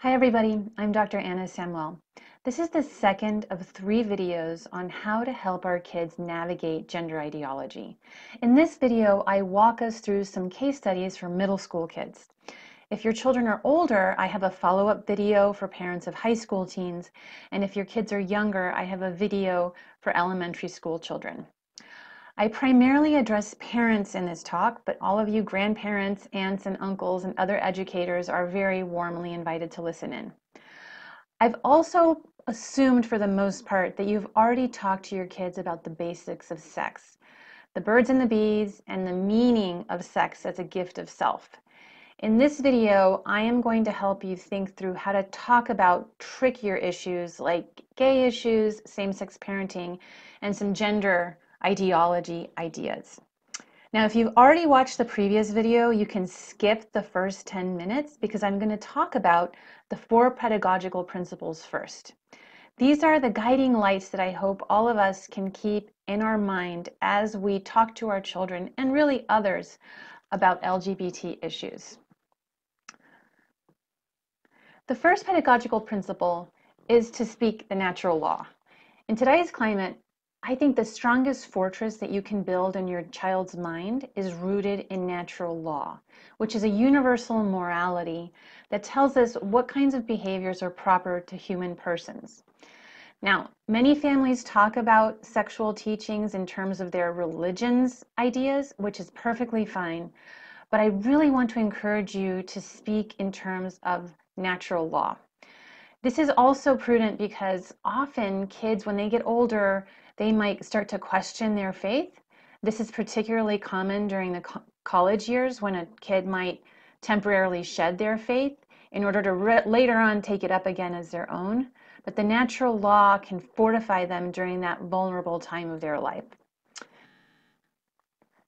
Hi everybody, I'm Dr. Ann Sάμουel. This is the second of 3 videos on how to help our kids navigate gender ideology. In this video, I walk us through some case studies for middle school kids. If your children are older, I have a follow-up video for parents of high school teens, and if your kids are younger, I have a video for elementary school children. I primarily address parents in this talk, but all of you grandparents, aunts, and uncles, and other educators are very warmly invited to listen in. I've also assumed for the most part that you've already talked to your kids about the basics of sex, the birds and the bees, and the meaning of sex as a gift of self. In this video, I am going to help you think through how to talk about trickier issues like gay issues, same-sex parenting, and some gender ideology ideas. Now, if you've already watched the previous video, you can skip the first 10 minutes because I'm going to talk about the 4 pedagogical principles first. These are the guiding lights that I hope all of us can keep in our mind as we talk to our children and really others about LGBT issues. The first pedagogical principle is to speak the natural law. In today's climate, I think the strongest fortress that you can build in your child's mind is rooted in natural law, which is a universal morality that tells us what kinds of behaviors are proper to human persons. Now, many families talk about sexual teachings in terms of their religion's ideas, which is perfectly fine, but I really want to encourage you to speak in terms of natural law. This is also prudent because often kids, when they get older, they might start to question their faith. This is particularly common during the college years when a kid might temporarily shed their faith in order to later on take it up again as their own. But the natural law can fortify them during that vulnerable time of their life.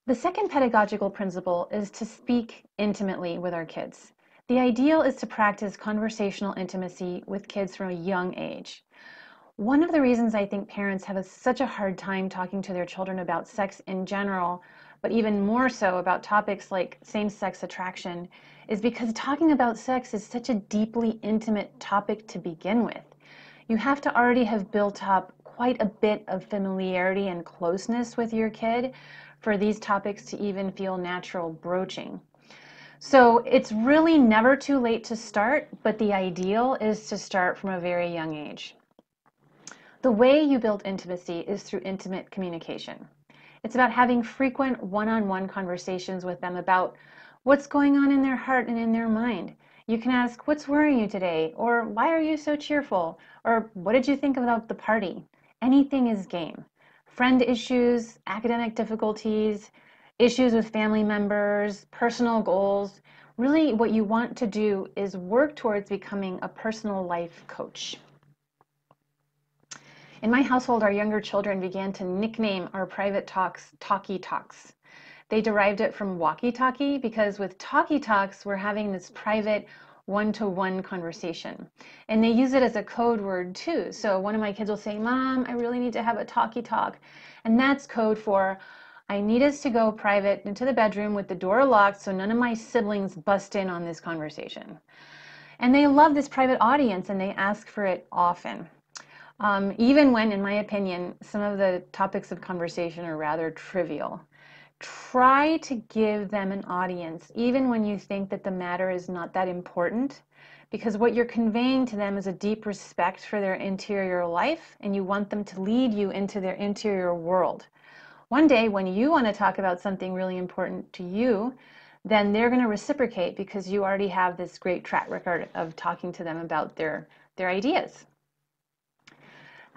The second pedagogical principle is to speak intimately with our kids. The ideal is to practice conversational intimacy with kids from a young age. One of the reasons I think parents have such a hard time talking to their children about sex in general, but even more so about topics like same-sex attraction, is because talking about sex is such a deeply intimate topic to begin with. You have to already have built up quite a bit of familiarity and closeness with your kid for these topics to even feel natural broaching. So it's really never too late to start, but the ideal is to start from a very young age. The way you build intimacy is through intimate communication. It's about having frequent one-on-one conversations with them about what's going on in their heart and in their mind. You can ask, what's worrying you today? Or why are you so cheerful? Or what did you think about the party? Anything is game. Friend issues, academic difficulties, issues with family members, personal goals. Really what you want to do is work towards becoming a personal life coach. In my household, our younger children began to nickname our private talks talkie talks. They derived it from walkie-talkie because with talkie talks, we're having this private one-to-one conversation. And they use it as a code word too. So one of my kids will say, Mom, I really need to have a talkie talk. And that's code for, I need us to go private into the bedroom with the door locked so none of my siblings bust in on this conversation. And they love this private audience and they ask for it often. Even when, in my opinion, some of the topics of conversation are rather trivial. Try to give them an audience, even when you think that the matter is not that important, because what you're conveying to them is a deep respect for their interior life, and you want them to lead you into their interior world. One day, when you want to talk about something really important to you, then they're going to reciprocate because you already have this great track record of talking to them about their ideas.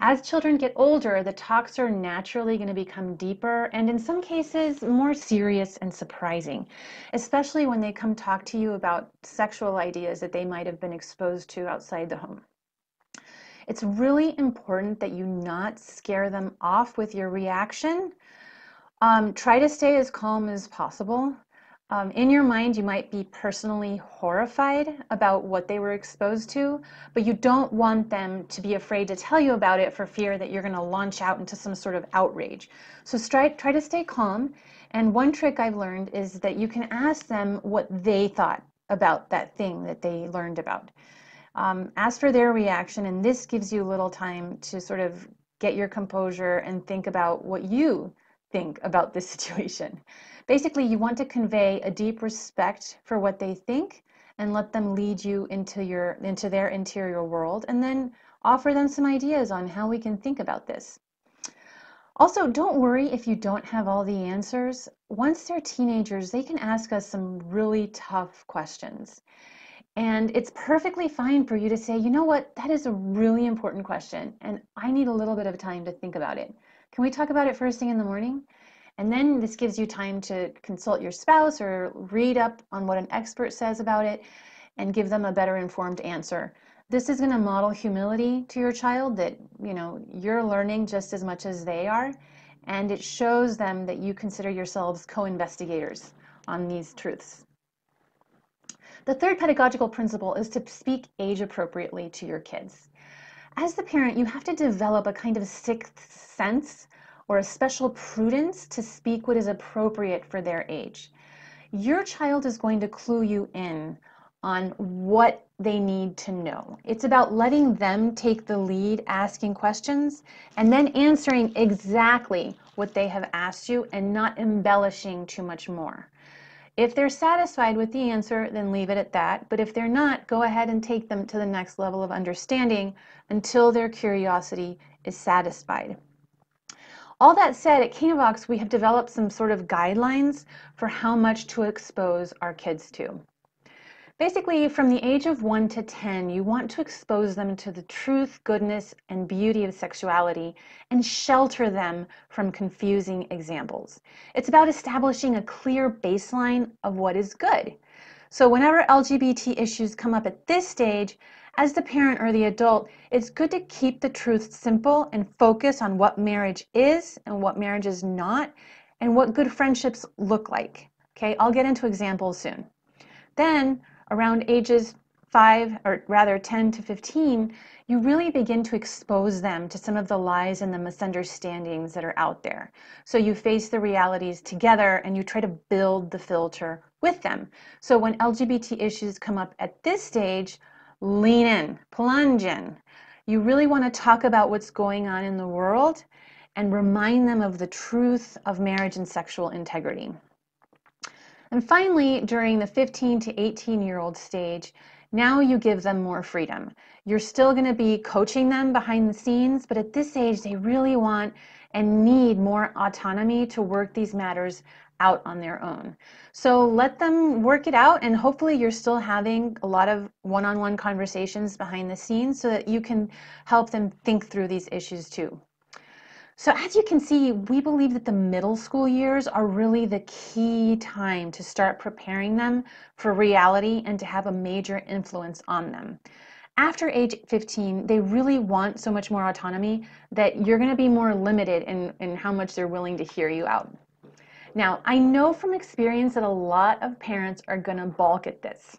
As children get older, the talks are naturally going to become deeper and in some cases more serious and surprising, especially when they come talk to you about sexual ideas that they might have been exposed to outside the home. It's really important that you not scare them off with your reaction. Try to stay as calm as possible. In your mind, you might be personally horrified about what they were exposed to, but you don't want them to be afraid to tell you about it for fear that you're going to launch out into some sort of outrage. So try to stay calm. And one trick I've learned is that you can ask them what they thought about that thing that they learned about. Ask for their reaction, and this gives you a little time to sort of get your composure and think about what you think about this situation. Basically, you want to convey a deep respect for what they think and let them lead you into their interior world, and then offer them some ideas on how we can think about this. Also, don't worry if you don't have all the answers. Once they're teenagers, they can ask us some really tough questions. And it's perfectly fine for you to say, you know what, that is a really important question, and I need a little bit of time to think about it. Can we talk about it first thing in the morning? And then this gives you time to consult your spouse or read up on what an expert says about it and give them a better informed answer. This is going to model humility to your child, that you're learning just as much as they are, and it shows them that you consider yourselves co-investigators on these truths. The third pedagogical principle is to speak age appropriately to your kids. As the parent, you have to develop a kind of sixth sense or a special prudence to speak what is appropriate for their age. Your child is going to clue you in on what they need to know. It's about letting them take the lead, asking questions, and then answering exactly what they have asked you and not embellishing too much more. If they're satisfied with the answer, then leave it at that. But if they're not, go ahead and take them to the next level of understanding until their curiosity is satisfied. All that said, at Canavox, we have developed some sort of guidelines for how much to expose our kids to. Basically, from the age of 1 to 10, you want to expose them to the truth, goodness, and beauty of sexuality and shelter them from confusing examples. It's about establishing a clear baseline of what is good. So whenever LGBT issues come up at this stage, as the parent or the adult, it's good to keep the truth simple and focus on what marriage is and what marriage is not, and what good friendships look like. Okay, I'll get into examples soon. Then, around ages 10 to 15, you really begin to expose them to some of the lies and the misunderstandings that are out there. So you face the realities together and you try to build the filter with them. So when LGBT issues come up at this stage, lean in, plunge in. You really want to talk about what's going on in the world and remind them of the truth of marriage and sexual integrity. And finally, during the 15 to 18-year-old stage, now you give them more freedom. You're still going to be coaching them behind the scenes, but at this age, they really want and need more autonomy to work these matters out on their own. So let them work it out, and hopefully you're still having a lot of one-on-one conversations behind the scenes so that you can help them think through these issues too. So as you can see, we believe that the middle school years are really the key time to start preparing them for reality and to have a major influence on them. After age 15, they really want so much more autonomy that you're going to be more limited in how much they're willing to hear you out. Now, I know from experience that a lot of parents are going to balk at this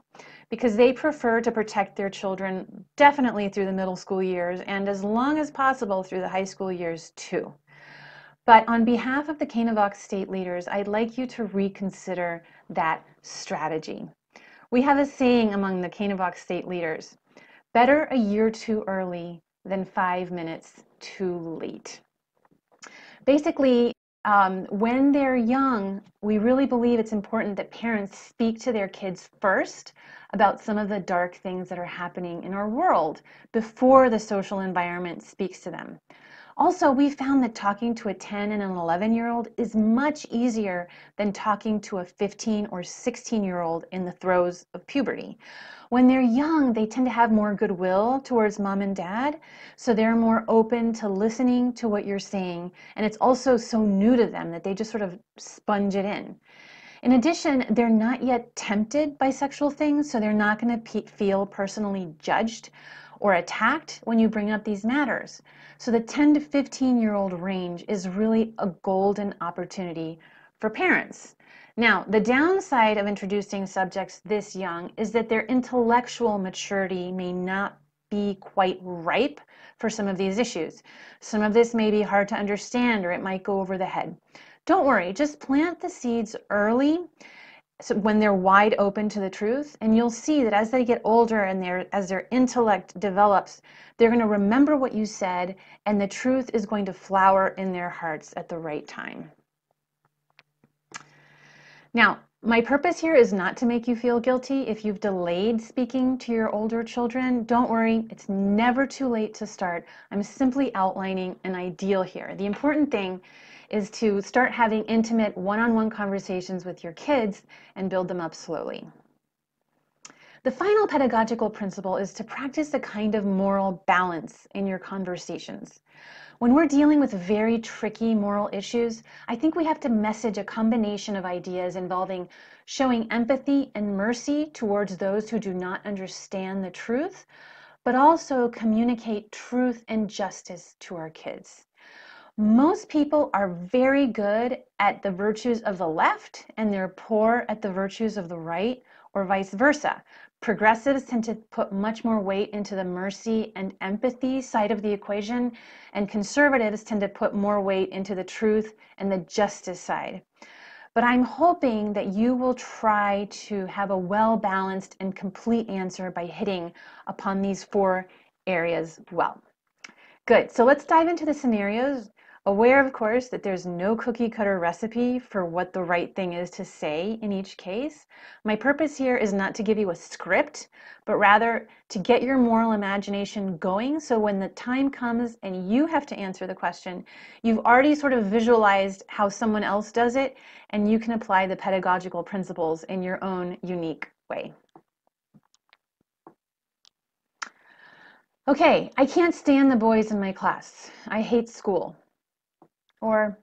because they prefer to protect their children definitely through the middle school years and as long as possible through the high school years too. But on behalf of the Canavox state leaders, I'd like you to reconsider that strategy. We have a saying among the Canavox state leaders, better a year too early than 5 minutes too late. Basically, when they're young, we really believe it's important that parents speak to their kids first about some of the dark things that are happening in our world before the social environment speaks to them. Also, we found that talking to a 10 and an 11-year-old is much easier than talking to a 15 or 16-year-old in the throes of puberty. When they're young, they tend to have more goodwill towards mom and dad, so they're more open to listening to what you're saying, and it's also so new to them that they just sort of sponge it in. In addition, they're not yet tempted by sexual things, so they're not going to feel personally judged or attacked when you bring up these matters. So the 10 to 15-year-old range is really a golden opportunity for parents. Now, the downside of introducing subjects this young is that their intellectual maturity may not be quite ripe for some of these issues. Some of this may be hard to understand or it might go over the head. Don't worry, just plant the seeds early so when they're wide open to the truth, and you'll see that as they get older and as their intellect develops, they're going to remember what you said, and the truth is going to flower in their hearts at the right time. Now, my purpose here is not to make you feel guilty if you've delayed speaking to your older children. Don't worry, it's never too late to start. I'm simply outlining an ideal here. The important thing is to start having intimate one-on-one conversations with your kids and build them up slowly. The final pedagogical principle is to practice a kind of moral balance in your conversations. When we're dealing with very tricky moral issues, I think we have to message a combination of ideas involving showing empathy and mercy towards those who do not understand the truth, but also communicate truth and justice to our kids. Most people are very good at the virtues of the left and they're poor at the virtues of the right, or vice versa. Progressives tend to put much more weight into the mercy and empathy side of the equation, and conservatives tend to put more weight into the truth and the justice side. But I'm hoping that you will try to have a well-balanced and complete answer by hitting upon these 4 areas well. Good, so let's dive into the scenarios. Aware, of course, that there's no cookie cutter recipe for what the right thing is to say in each case. My purpose here is not to give you a script, but rather to get your moral imagination going, so when the time comes and you have to answer the question, you've already sort of visualized how someone else does it, and you can apply the pedagogical principles in your own unique way. Okay, I can't stand the boys in my class. I hate school. Or,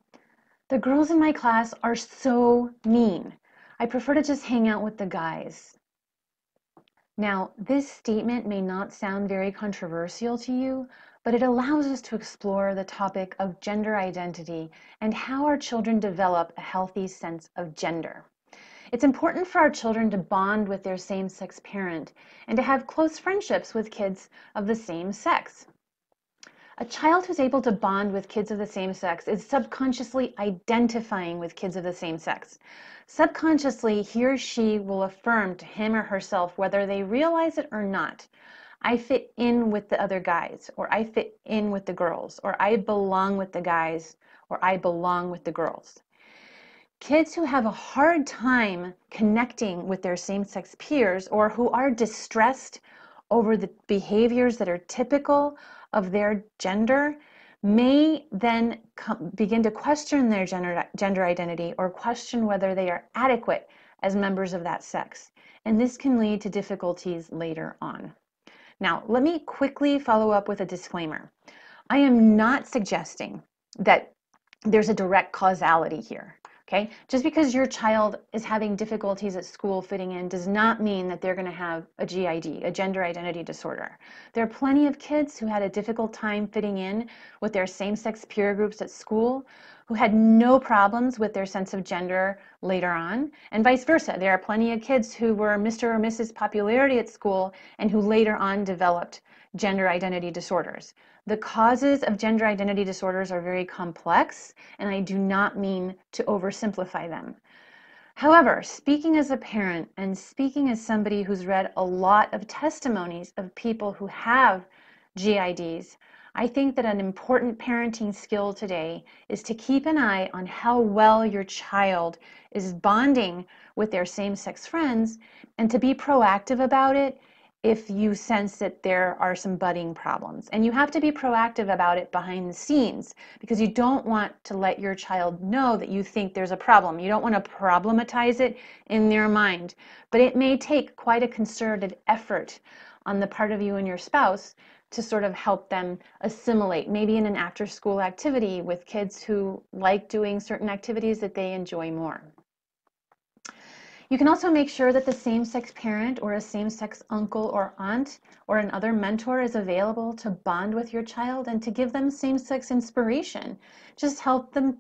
the girls in my class are so mean. I prefer to just hang out with the guys. Now, this statement may not sound very controversial to you, but it allows us to explore the topic of gender identity and how our children develop a healthy sense of gender. It's important for our children to bond with their same-sex parent and to have close friendships with kids of the same sex. A child who's able to bond with kids of the same sex is subconsciously identifying with kids of the same sex. Subconsciously, he or she will affirm to him or herself, whether they realize it or not, I fit in with the other guys, or I fit in with the girls, or I belong with the guys, or I belong with the girls. Kids who have a hard time connecting with their same-sex peers, or who are distressed over the behaviors that are typical of their gender, may then begin to question their gender identity, or question whether they are adequate as members of that sex. And this can lead to difficulties later on. Now, let me quickly follow up with a disclaimer. I am not suggesting that there's a direct causality here. Okay? Just because your child is having difficulties at school fitting in does not mean that they're going to have a GID, a gender identity disorder. There are plenty of kids who had a difficult time fitting in with their same-sex peer groups at school who had no problems with their sense of gender later on, and vice versa. There are plenty of kids who were Mr. or Mrs. Popularity at school and who later on developed gender identity disorders. The causes of gender identity disorders are very complex, and I do not mean to oversimplify them. However, speaking as a parent and speaking as somebody who's read a lot of testimonies of people who have GIDs, I think that an important parenting skill today is to keep an eye on how well your child is bonding with their same-sex friends, and to be proactive about it if you sense that there are some budding problems. And you have to be proactive about it behind the scenes, because you don't want to let your child know that you think there's a problem. You don't want to problematize it in their mind. But it may take quite a concerted effort on the part of you and your spouse to sort of help them assimilate, maybe in an after-school activity with kids who like doing certain activities that they enjoy more. You can also make sure that the same-sex parent or a same-sex uncle or aunt or another mentor is available to bond with your child and to give them same-sex inspiration. Just help them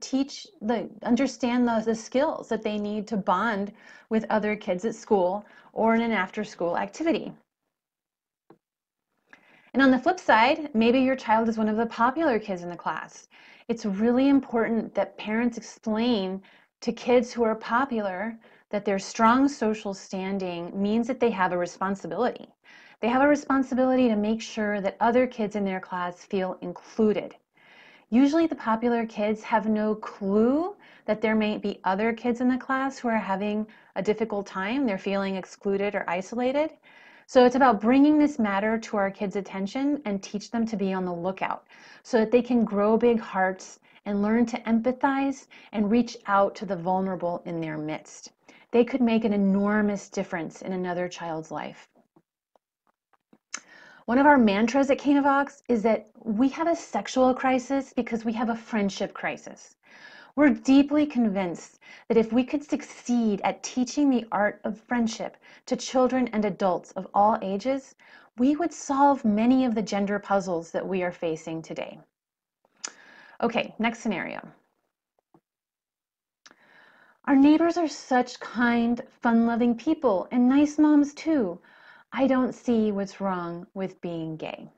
understand the skills that they need to bond with other kids at school or in an after-school activity. And on the flip side, maybe your child is one of the popular kids in the class. It's really important that parents explain to kids who are popular that their strong social standing means that they have a responsibility. They have a responsibility to make sure that other kids in their class feel included. Usually the popular kids have no clue that there may be other kids in the class who are having a difficult time. They're feeling excluded or isolated. So it's about bringing this matter to our kids' attention and teach them to be on the lookout so that they can grow big hearts and learn to empathize and reach out to the vulnerable in their midst. They could make an enormous difference in another child's life. One of our mantras at Canavox is that we have a sexual crisis because we have a friendship crisis. We're deeply convinced that if we could succeed at teaching the art of friendship to children and adults of all ages, we would solve many of the gender puzzles that we are facing today. Okay, next scenario. Our neighbors are such kind, fun-loving people and nice moms too. I don't see what's wrong with being gay.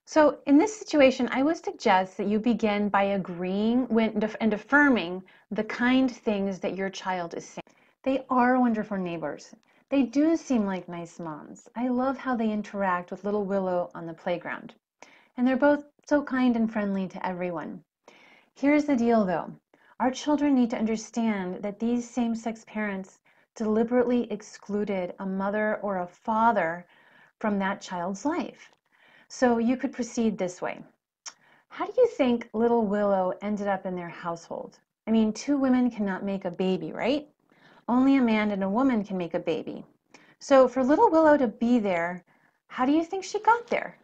So in this situation, I would suggest that you begin by agreeing and affirming the kind things that your child is saying. They are wonderful neighbors. They do seem like nice moms. I love how they interact with little Willow on the playground. And they're both so kind and friendly to everyone. Here's the deal though. Our children need to understand that these same-sex parents deliberately excluded a mother or a father from that child's life. So you could proceed this way. How do you think little Willow ended up in their household? I mean, two women cannot make a baby, right? Only a man and a woman can make a baby. So for little Willow to be there, how do you think she got there?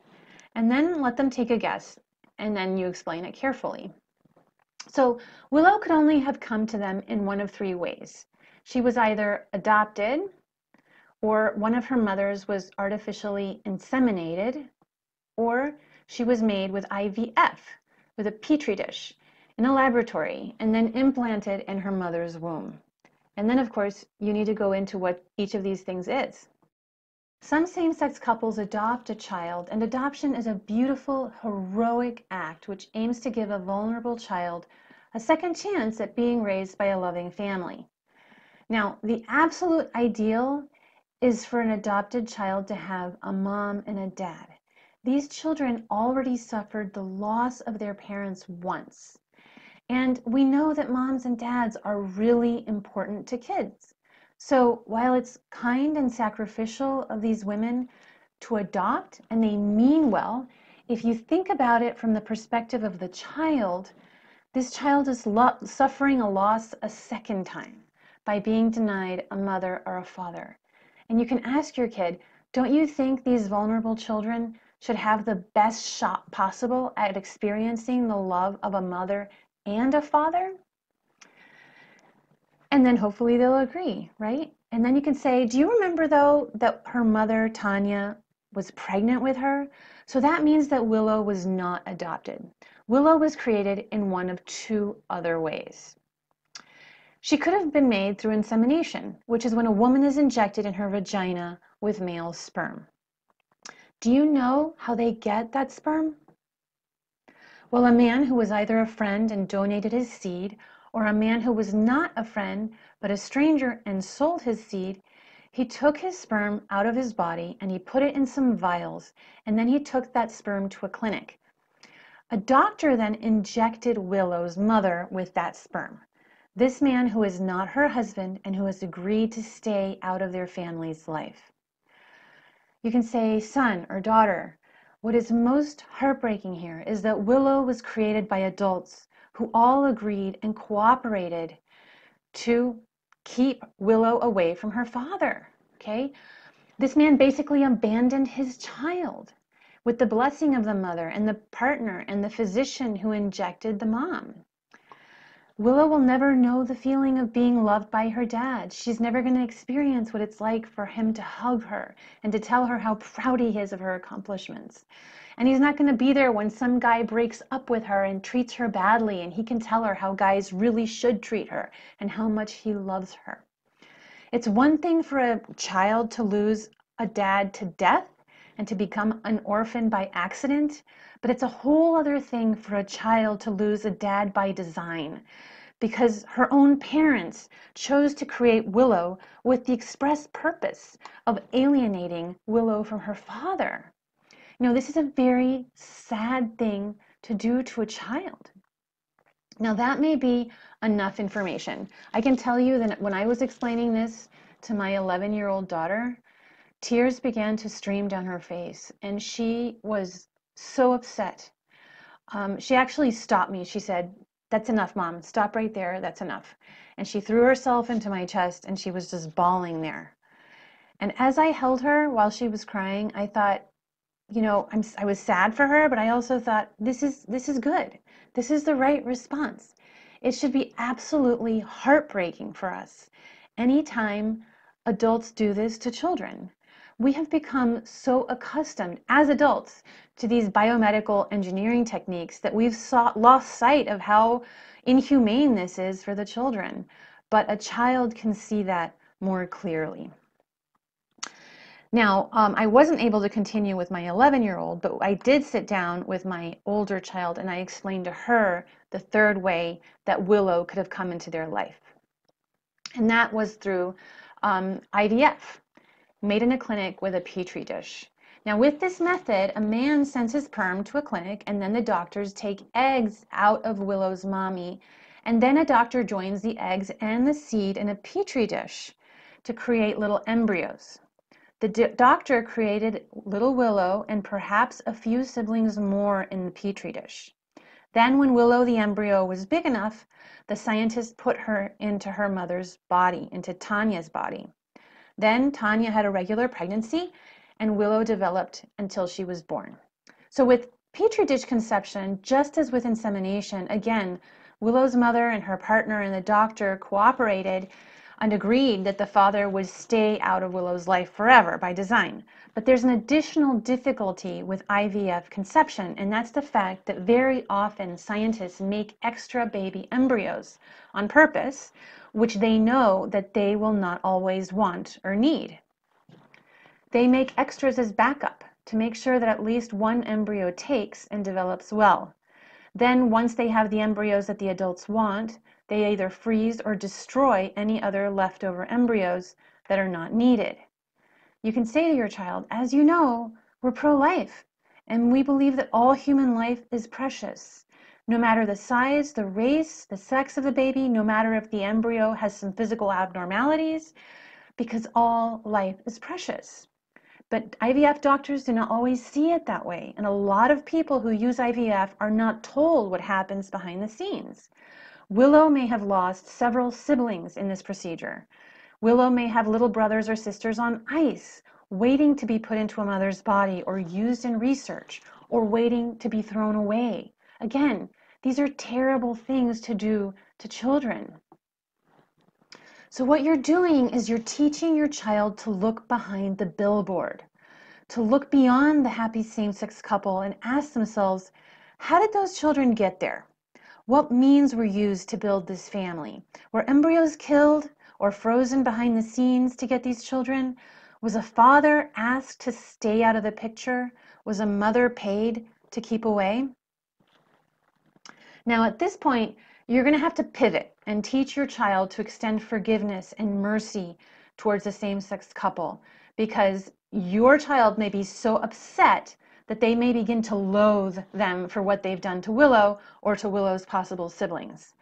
And then let them take a guess, and then you explain it carefully. So Willow could only have come to them in one of three ways. She was either adopted, or one of her mothers was artificially inseminated, or she was made with IVF, with a petri dish, in a laboratory, and then implanted in her mother's womb. And then, of course, you need to go into what each of these things is. Some same-sex couples adopt a child, and adoption is a beautiful, heroic act which aims to give a vulnerable child a second chance at being raised by a loving family. Now, the absolute ideal is for an adopted child to have a mom and a dad. These children already suffered the loss of their parents once. And we know that moms and dads are really important to kids. So while it's kind and sacrificial of these women to adopt, and they mean well, if you think about it from the perspective of the child, this child is suffering a loss a second time by being denied a mother or a father. And you can ask your kid, don't you think these vulnerable children should have the best shot possible at experiencing the love of a mother and a father? And then hopefully they'll agree, right? And then you can say, do you remember though that her mother, Tanya, was pregnant with her? So that means that Willow was not adopted. Willow was created in one of two other ways. She could have been made through insemination, which is when a woman is injected in her vagina with male sperm. Do you know how they get that sperm? Well, a man who was either a friend and donated his seed, or a man who was not a friend but a stranger and sold his seed, he took his sperm out of his body and he put it in some vials, and then he took that sperm to a clinic. A doctor then injected Willow's mother with that sperm. This man who is not her husband and who has agreed to stay out of their family's life. You can say, son or daughter, what is most heartbreaking here is that Willow was created by adults who all agreed and cooperated to keep Willow away from her father, okay? This man basically abandoned his child with the blessing of the mother and the partner and the physician who injected the mom. Willow will never know the feeling of being loved by her dad. She's never going to experience what it's like for him to hug her and to tell her how proud he is of her accomplishments. And he's not going to be there when some guy breaks up with her and treats her badly, and he can tell her how guys really should treat her and how much he loves her. It's one thing for a child to lose a dad to death and to become an orphan by accident, but it's a whole other thing for a child to lose a dad by design, because her own parents chose to create Willow with the express purpose of alienating Willow from her father. You know, this is a very sad thing to do to a child. Now, that may be enough information. I can tell you that when I was explaining this to my 11-year-old daughter, tears began to stream down her face, and she was so upset. She actually stopped me. She said, "That's enough, Mom. Stop right there. That's enough." And she threw herself into my chest, and she was just bawling there. And as I held her while she was crying, I thought, you know, I was sad for her, but I also thought, this is good. This is the right response. It should be absolutely heartbreaking for us anytime adults do this to children. We have become so accustomed as adults to these biomedical engineering techniques that we've lost sight of how inhumane this is for the children. But a child can see that more clearly. Now, I wasn't able to continue with my 11-year-old, but I did sit down with my older child and I explained to her the third way that Willow could have come into their life. And that was through IVF, made in a clinic with a petri dish. Now, with this method, a man sends his sperm to a clinic and then the doctors take eggs out of Willow's mommy. And then a doctor joins the eggs and the seed in a petri dish to create little embryos. The doctor created little Willow and perhaps a few siblings more in the petri dish. Then when Willow the embryo was big enough, the scientist put her into her mother's body, into Tanya's body. Then Tanya had a regular pregnancy and Willow developed until she was born. So with petri dish conception, just as with insemination, again, Willow's mother and her partner and the doctor cooperated and agreed that the father would stay out of Willow's life forever by design. But there's an additional difficulty with IVF conception, and that's the fact that very often scientists make extra baby embryos on purpose, which they know that they will not always want or need. They make extras as backup to make sure that at least one embryo takes and develops well. Then once they have the embryos that the adults want, they either freeze or destroy any other leftover embryos that are not needed. You can say to your child, as you know, we're pro-life, and we believe that all human life is precious. No matter the size, the race, the sex of the baby, no matter if the embryo has some physical abnormalities, because all life is precious. But IVF doctors do not always see it that way, and a lot of people who use IVF are not told what happens behind the scenes. Willow may have lost several siblings in this procedure. Willow may have little brothers or sisters on ice, waiting to be put into a mother's body or used in research, or waiting to be thrown away. Again, these are terrible things to do to children. So what you're doing is you're teaching your child to look behind the billboard, to look beyond the happy same-sex couple and ask themselves, how did those children get there? What means were used to build this family? Were embryos killed or frozen behind the scenes to get these children? Was a father asked to stay out of the picture? Was a mother paid to keep away? Now at this point, you're going to have to pivot and teach your child to extend forgiveness and mercy towards the same-sex couple, because your child may be so upset that they may begin to loathe them for what they've done to Willow or to Willow's possible siblings.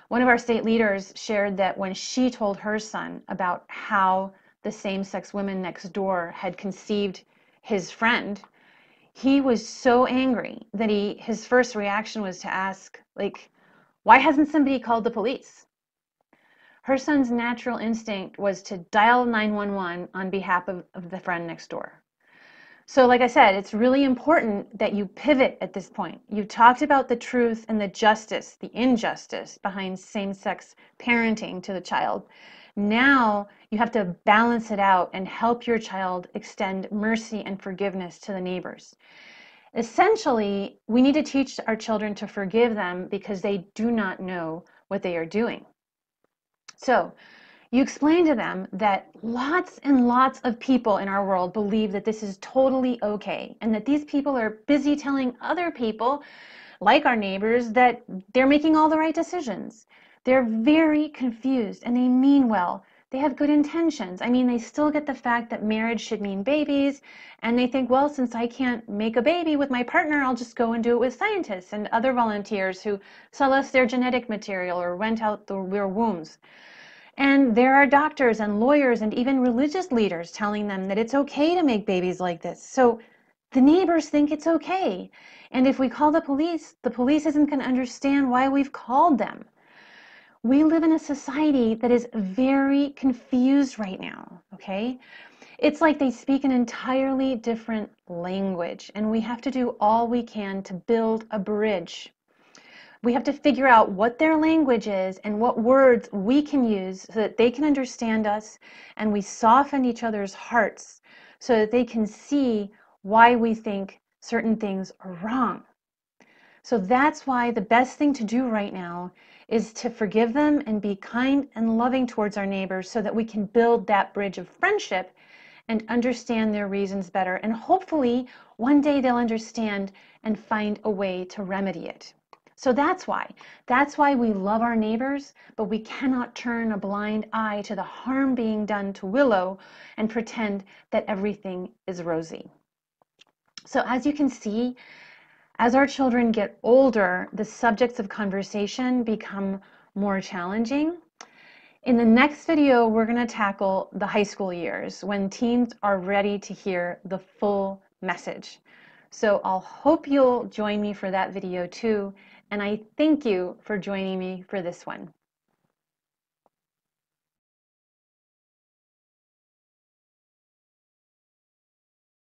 One of our state leaders shared that when she told her son about how the same-sex women next door had conceived his friend, he was so angry that his first reaction was to ask, like, why hasn't somebody called the police? Her son's natural instinct was to dial 911 on behalf of the friend next door. So like I said, it's really important that you pivot at this point. You've talked about the truth and the justice, the injustice behind same-sex parenting to the child. Now you have to balance it out and help your child extend mercy and forgiveness to the neighbors. Essentially, we need to teach our children to forgive them because they do not know what they are doing. So you explain to them that lots and lots of people in our world believe that this is totally okay, and that these people are busy telling other people, like our neighbors, that they're making all the right decisions. They're very confused and they mean well. They have good intentions. I mean, they still get the fact that marriage should mean babies, and they think, well, since I can't make a baby with my partner, I'll just go and do it with scientists and other volunteers who sell us their genetic material or rent out their wombs. And there are doctors and lawyers and even religious leaders telling them that it's okay to make babies like this. So the neighbors think it's okay. And if we call the police isn't going to understand why we've called them. We live in a society that is very confused right now, okay? It's like they speak an entirely different language, and we have to do all we can to build a bridge. We have to figure out what their language is and what words we can use so that they can understand us, and we soften each other's hearts so that they can see why we think certain things are wrong. So that's why the best thing to do right now is to forgive them and be kind and loving towards our neighbors so that we can build that bridge of friendship and understand their reasons better. And hopefully one day they'll understand and find a way to remedy it. So that's why we love our neighbors, but we cannot turn a blind eye to the harm being done to Willow and pretend that everything is rosy. So as you can see, as our children get older, the subjects of conversation become more challenging. In the next video, we're going to tackle the high school years when teens are ready to hear the full message. So I'll hope you'll join me for that video too, and I thank you for joining me for this one.